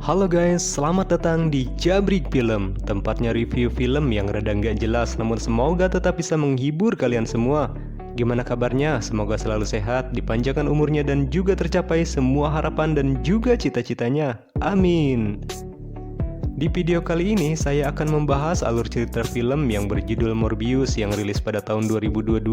Halo guys, selamat datang di Jabrik Film, tempatnya review film yang rada nggak jelas namun semoga tetap bisa menghibur kalian semua. Gimana kabarnya? Semoga selalu sehat, dipanjangkan umurnya dan juga tercapai semua harapan dan juga cita-citanya. Amin. Di video kali ini saya akan membahas alur cerita film yang berjudul Morbius yang rilis pada tahun 2022.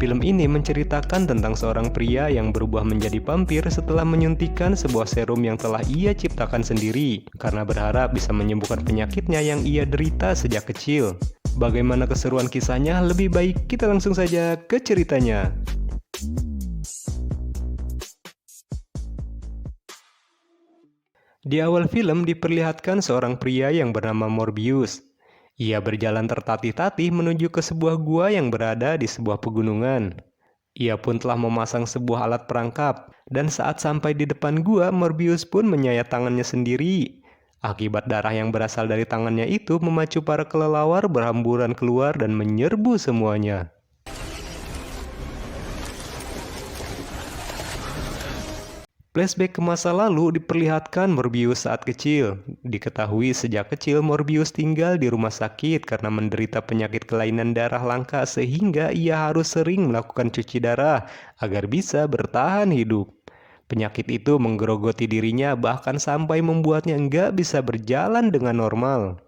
Film ini menceritakan tentang seorang pria yang berubah menjadi vampir setelah menyuntikkan sebuah serum yang telah ia ciptakan sendiri karena berharap bisa menyembuhkan penyakitnya yang ia derita sejak kecil. Bagaimana keseruan kisahnya? Lebih baik kita langsung saja ke ceritanya. Di awal film diperlihatkan seorang pria yang bernama Morbius. Ia berjalan tertatih-tatih menuju ke sebuah gua yang berada di sebuah pegunungan. Ia pun telah memasang sebuah alat perangkap, dan saat sampai di depan gua, Morbius pun menyayat tangannya sendiri. Akibat darah yang berasal dari tangannya itu memacu para kelelawar berhamburan keluar dan menyerbu semuanya. Flashback ke masa lalu diperlihatkan Morbius saat kecil. Diketahui sejak kecil Morbius tinggal di rumah sakit karena menderita penyakit kelainan darah langka sehingga ia harus sering melakukan cuci darah agar bisa bertahan hidup. Penyakit itu menggerogoti dirinya bahkan sampai membuatnya nggak bisa berjalan dengan normal.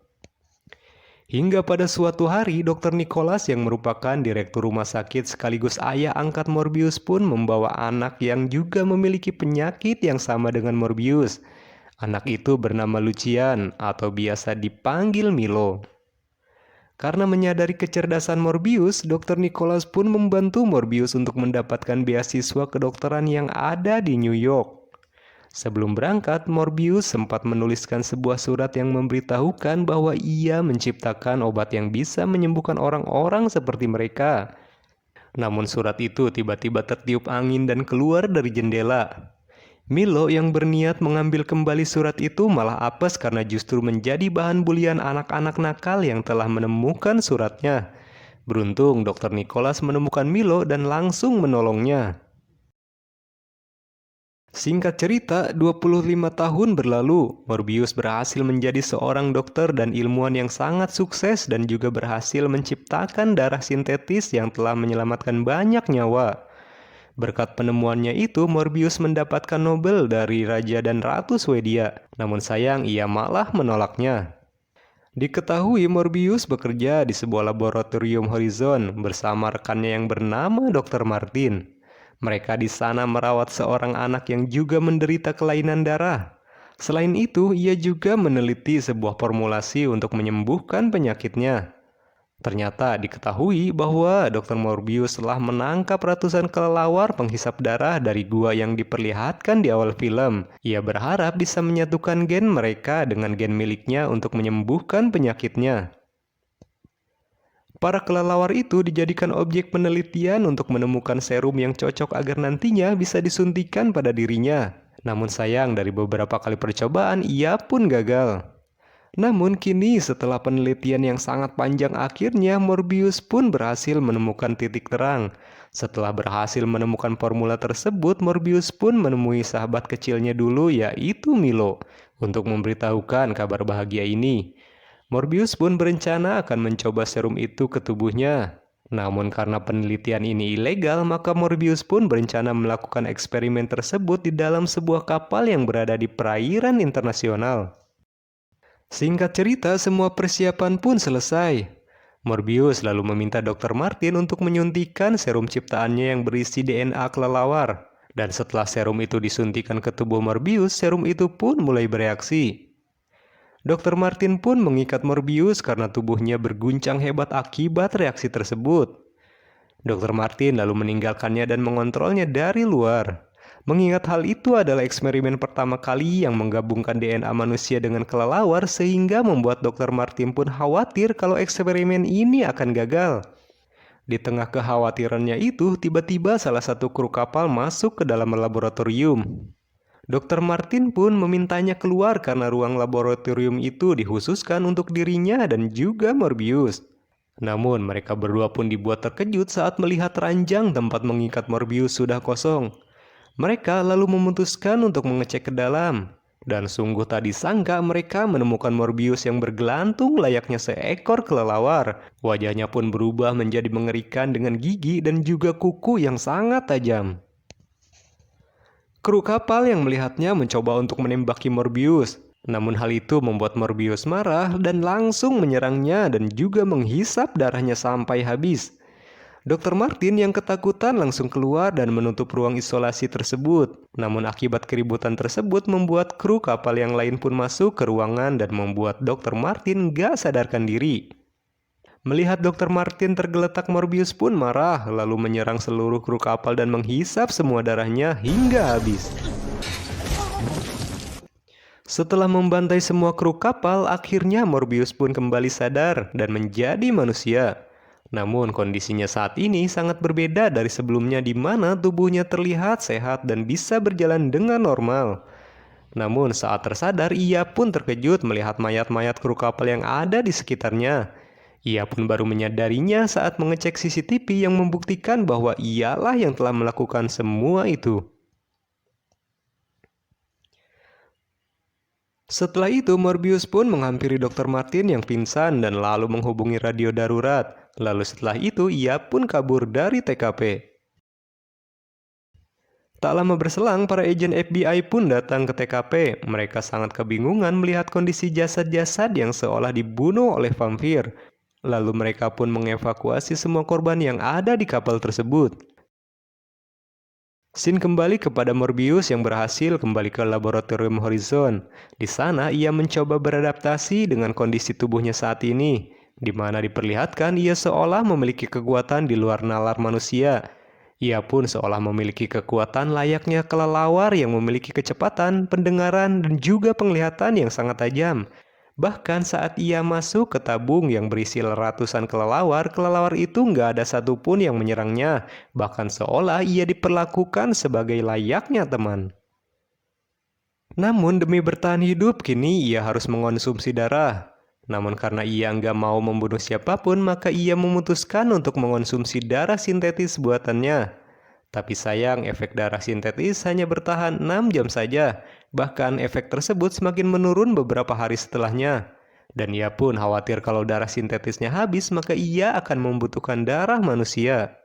Hingga pada suatu hari, Dr. Nicholas yang merupakan direktur rumah sakit sekaligus ayah angkat Morbius pun membawa anak yang juga memiliki penyakit yang sama dengan Morbius. Anak itu bernama Lucian atau biasa dipanggil Milo. Karena menyadari kecerdasan Morbius, Dr. Nicholas pun membantu Morbius untuk mendapatkan beasiswa kedokteran yang ada di New York. Sebelum berangkat, Morbius sempat menuliskan sebuah surat yang memberitahukan bahwa ia menciptakan obat yang bisa menyembuhkan orang-orang seperti mereka. Namun surat itu tiba-tiba tertiup angin dan keluar dari jendela. Milo yang berniat mengambil kembali surat itu malah apes karena justru menjadi bahan bulian anak-anak nakal yang telah menemukan suratnya. Beruntung Dr. Nicholas menemukan Milo dan langsung menolongnya. Singkat cerita, 25 tahun berlalu, Morbius berhasil menjadi seorang dokter dan ilmuwan yang sangat sukses dan juga berhasil menciptakan darah sintetis yang telah menyelamatkan banyak nyawa. Berkat penemuannya itu, Morbius mendapatkan Nobel dari Raja dan Ratu Swedia, namun sayang ia malah menolaknya. Diketahui Morbius bekerja di sebuah laboratorium Horizon bersama rekannya yang bernama Dr. Martin. Mereka di sana merawat seorang anak yang juga menderita kelainan darah. Selain itu, ia juga meneliti sebuah formulasi untuk menyembuhkan penyakitnya. Ternyata diketahui bahwa Dr. Morbius telah menangkap ratusan kelelawar penghisap darah dari gua yang diperlihatkan di awal film. Ia berharap bisa menyatukan gen mereka dengan gen miliknya untuk menyembuhkan penyakitnya. Para kelelawar itu dijadikan objek penelitian untuk menemukan serum yang cocok agar nantinya bisa disuntikan pada dirinya. Namun sayang dari beberapa kali percobaan ia pun gagal. Namun kini setelah penelitian yang sangat panjang akhirnya Morbius pun berhasil menemukan titik terang. Setelah berhasil menemukan formula tersebut, Morbius pun menemui sahabat kecilnya dulu yaitu Milo untuk memberitahukan kabar bahagia ini. Morbius pun berencana akan mencoba serum itu ke tubuhnya. Namun karena penelitian ini ilegal, maka Morbius pun berencana melakukan eksperimen tersebut di dalam sebuah kapal yang berada di perairan internasional. Singkat cerita, semua persiapan pun selesai. Morbius lalu meminta Dr. Martin untuk menyuntikkan serum ciptaannya yang berisi DNA kelelawar. Dan setelah serum itu disuntikan ke tubuh Morbius, serum itu pun mulai bereaksi. Dr. Martin pun mengikat Morbius karena tubuhnya berguncang hebat akibat reaksi tersebut. Dr. Martin lalu meninggalkannya dan mengontrolnya dari luar. Mengingat hal itu adalah eksperimen pertama kali yang menggabungkan DNA manusia dengan kelelawar sehingga membuat Dr. Martin pun khawatir kalau eksperimen ini akan gagal. Di tengah kekhawatirannya itu, tiba-tiba salah satu kru kapal masuk ke dalam laboratorium. Dr. Martin pun memintanya keluar karena ruang laboratorium itu dikhususkan untuk dirinya dan juga Morbius. Namun mereka berdua pun dibuat terkejut saat melihat ranjang tempat mengikat Morbius sudah kosong. Mereka lalu memutuskan untuk mengecek ke dalam. Dan sungguh tak disangka mereka menemukan Morbius yang bergelantung layaknya seekor kelelawar. Wajahnya pun berubah menjadi mengerikan dengan gigi dan juga kuku yang sangat tajam. Kru kapal yang melihatnya mencoba untuk menembaki Morbius. Namun hal itu membuat Morbius marah dan langsung menyerangnya dan juga menghisap darahnya sampai habis. Dr. Martin yang ketakutan langsung keluar dan menutup ruang isolasi tersebut. Namun akibat keributan tersebut membuat kru kapal yang lain pun masuk ke ruangan dan membuat Dr. Martin gak sadarkan diri. Melihat Dr. Martin tergeletak, Morbius pun marah lalu menyerang seluruh kru kapal dan menghisap semua darahnya hingga habis. Setelah membantai semua kru kapal, akhirnya Morbius pun kembali sadar dan menjadi manusia. Namun kondisinya saat ini sangat berbeda dari sebelumnya di mana tubuhnya terlihat sehat dan bisa berjalan dengan normal. Namun saat tersadar ia pun terkejut melihat mayat-mayat kru kapal yang ada di sekitarnya. Ia pun baru menyadarinya saat mengecek CCTV yang membuktikan bahwa ialah yang telah melakukan semua itu. Setelah itu, Morbius pun menghampiri Dr. Martin yang pingsan dan lalu menghubungi radio darurat. Lalu setelah itu, ia pun kabur dari TKP. Tak lama berselang, para agen FBI pun datang ke TKP. Mereka sangat kebingungan melihat kondisi jasad-jasad yang seolah dibunuh oleh vampir. Lalu mereka pun mengevakuasi semua korban yang ada di kapal tersebut. Scene kembali kepada Morbius yang berhasil kembali ke laboratorium Horizon. Di sana ia mencoba beradaptasi dengan kondisi tubuhnya saat ini, di mana diperlihatkan ia seolah memiliki kekuatan di luar nalar manusia. Ia pun seolah memiliki kekuatan layaknya kelelawar yang memiliki kecepatan, pendengaran, dan juga penglihatan yang sangat tajam. Bahkan saat ia masuk ke tabung yang berisi ratusan kelelawar, kelelawar itu nggak ada satupun yang menyerangnya. Bahkan seolah ia diperlakukan sebagai layaknya teman. Namun demi bertahan hidup, kini ia harus mengonsumsi darah. Namun karena ia nggak mau membunuh siapapun, maka ia memutuskan untuk mengonsumsi darah sintetis buatannya. Tapi sayang, efek darah sintetis hanya bertahan 6 jam saja. Bahkan efek tersebut semakin menurun beberapa hari setelahnya. Dan ia pun khawatir kalau darah sintetisnya habis, maka ia akan membutuhkan darah manusia.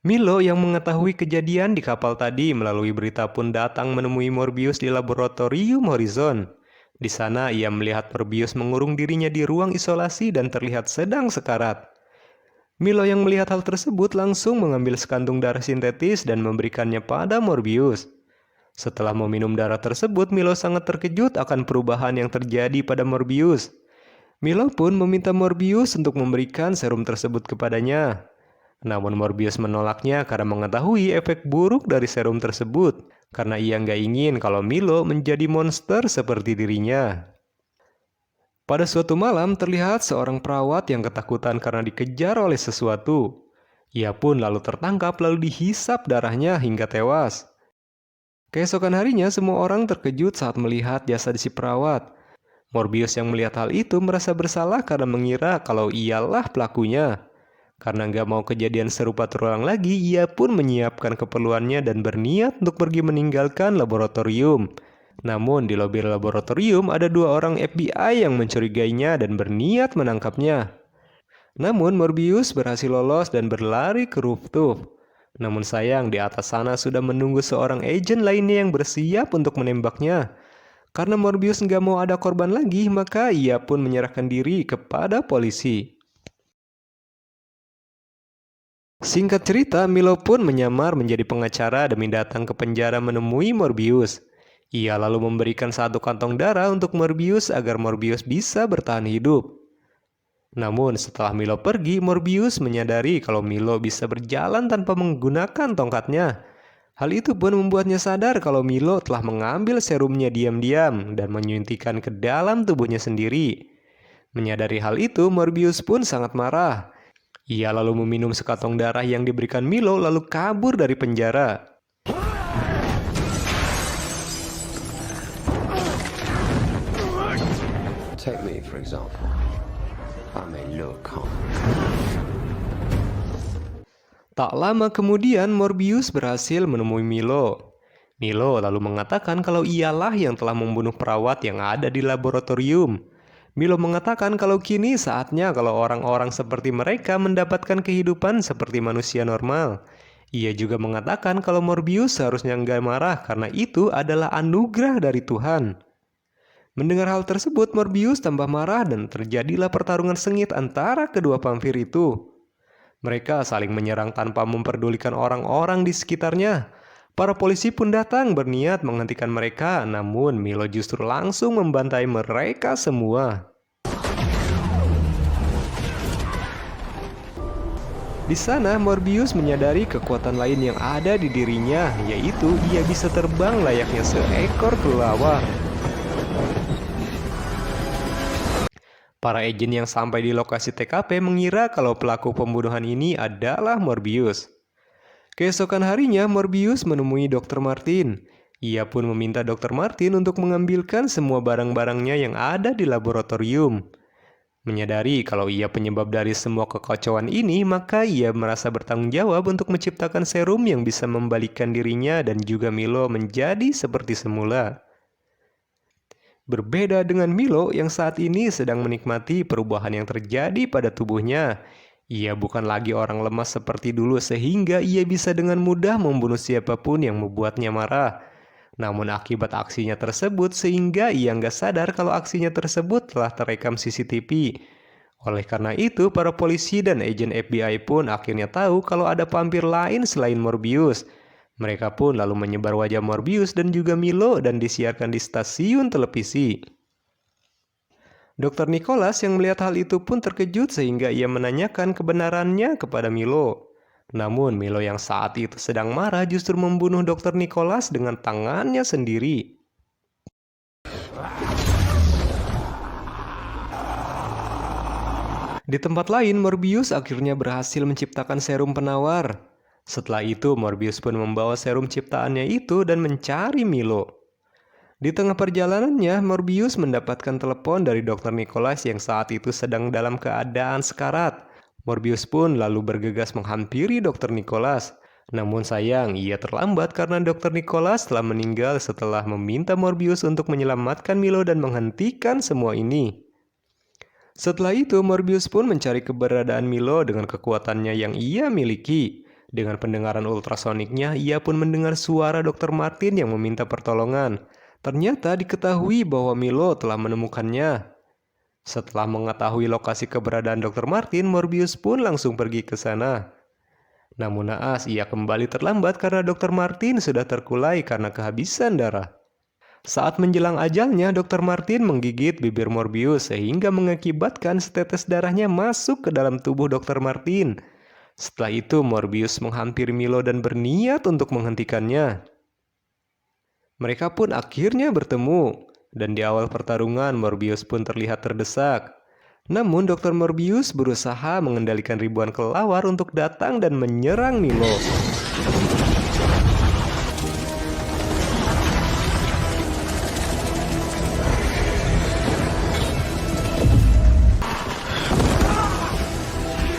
Milo yang mengetahui kejadian di kapal tadi melalui berita pun datang menemui Morbius di laboratorium Horizon. Di sana ia melihat Morbius mengurung dirinya di ruang isolasi dan terlihat sedang sekarat. Milo yang melihat hal tersebut langsung mengambil sekantung darah sintetis dan memberikannya pada Morbius. Setelah meminum darah tersebut, Milo sangat terkejut akan perubahan yang terjadi pada Morbius. Milo pun meminta Morbius untuk memberikan serum tersebut kepadanya. Namun Morbius menolaknya karena mengetahui efek buruk dari serum tersebut, karena ia nggak ingin kalau Milo menjadi monster seperti dirinya. Pada suatu malam terlihat seorang perawat yang ketakutan karena dikejar oleh sesuatu. Ia pun lalu tertangkap lalu dihisap darahnya hingga tewas. Keesokan harinya semua orang terkejut saat melihat jasad si perawat. Morbius yang melihat hal itu merasa bersalah karena mengira kalau ialah pelakunya. Karena nggak mau kejadian serupa terulang lagi, ia pun menyiapkan keperluannya dan berniat untuk pergi meninggalkan laboratorium. Namun di lobi laboratorium ada 2 orang FBI yang mencurigainya dan berniat menangkapnya. Namun Morbius berhasil lolos dan berlari ke rooftop. Namun sayang di atas sana sudah menunggu seorang agen lainnya yang bersiap untuk menembaknya. Karena Morbius nggak mau ada korban lagi, maka ia pun menyerahkan diri kepada polisi. Singkat cerita, Milo pun menyamar menjadi pengacara demi datang ke penjara menemui Morbius. Ia lalu memberikan 1 kantong darah untuk Morbius agar Morbius bisa bertahan hidup. Namun setelah Milo pergi, Morbius menyadari kalau Milo bisa berjalan tanpa menggunakan tongkatnya. Hal itu pun membuatnya sadar kalau Milo telah mengambil serumnya diam-diam dan menyuntikkan ke dalam tubuhnya sendiri. Menyadari hal itu, Morbius pun sangat marah. Ia lalu meminum sekantong darah yang diberikan Milo lalu kabur dari penjara. Take me, for example. I may look calm. Tak lama kemudian Morbius berhasil menemui Milo. Milo lalu mengatakan kalau ialah yang telah membunuh perawat yang ada di laboratorium. Milo mengatakan kalau kini saatnya kalau orang-orang seperti mereka mendapatkan kehidupan seperti manusia normal. Ia juga mengatakan kalau Morbius seharusnya nggak marah karena itu adalah anugerah dari Tuhan. Mendengar hal tersebut, Morbius tambah marah dan terjadilah pertarungan sengit antara kedua vampir itu. Mereka saling menyerang tanpa memperdulikan orang-orang di sekitarnya. Para polisi pun datang berniat menghentikan mereka, namun Milo justru langsung membantai mereka semua. Di sana, Morbius menyadari kekuatan lain yang ada di dirinya, yaitu ia bisa terbang layaknya seekor kelelawar. Para agen yang sampai di lokasi TKP mengira kalau pelaku pembunuhan ini adalah Morbius. Keesokan harinya, Morbius menemui Dr. Martin. Ia pun meminta Dr. Martin untuk mengambilkan semua barang-barangnya yang ada di laboratorium. Menyadari kalau ia penyebab dari semua kekacauan ini, maka ia merasa bertanggung jawab untuk menciptakan serum yang bisa membalikkan dirinya dan juga Milo menjadi seperti semula. Berbeda dengan Milo yang saat ini sedang menikmati perubahan yang terjadi pada tubuhnya. Ia bukan lagi orang lemah seperti dulu sehingga ia bisa dengan mudah membunuh siapapun yang membuatnya marah. Namun akibat aksinya tersebut sehingga ia nggak sadar kalau aksinya tersebut telah terekam CCTV. Oleh karena itu, para polisi dan agen FBI pun akhirnya tahu kalau ada vampir lain selain Morbius. Mereka pun lalu menyebar wajah Morbius dan juga Milo dan disiarkan di stasiun televisi. Dr. Nicholas yang melihat hal itu pun terkejut sehingga ia menanyakan kebenarannya kepada Milo. Namun Milo yang saat itu sedang marah justru membunuh Dr. Nicholas dengan tangannya sendiri. Di tempat lain, Morbius akhirnya berhasil menciptakan serum penawar. Setelah itu, Morbius pun membawa serum ciptaannya itu dan mencari Milo. Di tengah perjalanannya, Morbius mendapatkan telepon dari Dr. Nicholas yang saat itu sedang dalam keadaan sekarat. Morbius pun lalu bergegas menghampiri Dr. Nicholas. Namun sayang, ia terlambat karena Dr. Nicholas telah meninggal setelah meminta Morbius untuk menyelamatkan Milo dan menghentikan semua ini. Setelah itu, Morbius pun mencari keberadaan Milo dengan kekuatannya yang ia miliki. Dengan pendengaran ultrasoniknya, ia pun mendengar suara Dr. Martin yang meminta pertolongan. Ternyata diketahui bahwa Milo telah menemukannya. Setelah mengetahui lokasi keberadaan Dr. Martin, Morbius pun langsung pergi ke sana. Namun naas, ia kembali terlambat karena Dr. Martin sudah terkulai karena kehabisan darah. Saat menjelang ajalnya, Dr. Martin menggigit bibir Morbius sehingga mengakibatkan setetes darahnya masuk ke dalam tubuh Dr. Martin. Setelah itu, Morbius menghampiri Milo dan berniat untuk menghentikannya. Mereka pun akhirnya bertemu, dan di awal pertarungan Morbius pun terlihat terdesak. Namun Dr. Morbius berusaha mengendalikan ribuan kelelawar untuk datang dan menyerang Milo.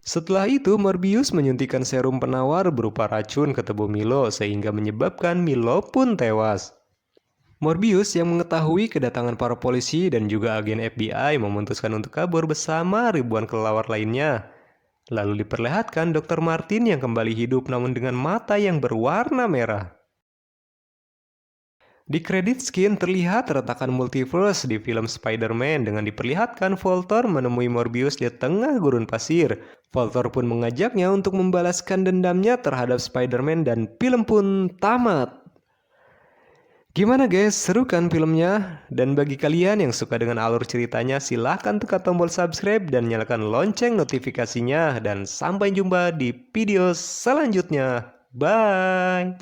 Setelah itu, Morbius menyuntikkan serum penawar berupa racun ke tubuh Milo sehingga menyebabkan Milo pun tewas. Morbius yang mengetahui kedatangan para polisi dan juga agen FBI memutuskan untuk kabur bersama ribuan kelelawar lainnya. Lalu diperlihatkan Dr. Martin yang kembali hidup namun dengan mata yang berwarna merah. Di kredit scene terlihat retakan multiverse di film Spider-Man dengan diperlihatkan Voltor menemui Morbius di tengah gurun pasir. Voltor pun mengajaknya untuk membalaskan dendamnya terhadap Spider-Man dan film pun tamat. Gimana guys, seru kan filmnya? Dan bagi kalian yang suka dengan alur ceritanya, silahkan tekan tombol subscribe dan nyalakan lonceng notifikasinya. Dan sampai jumpa di video selanjutnya. Bye!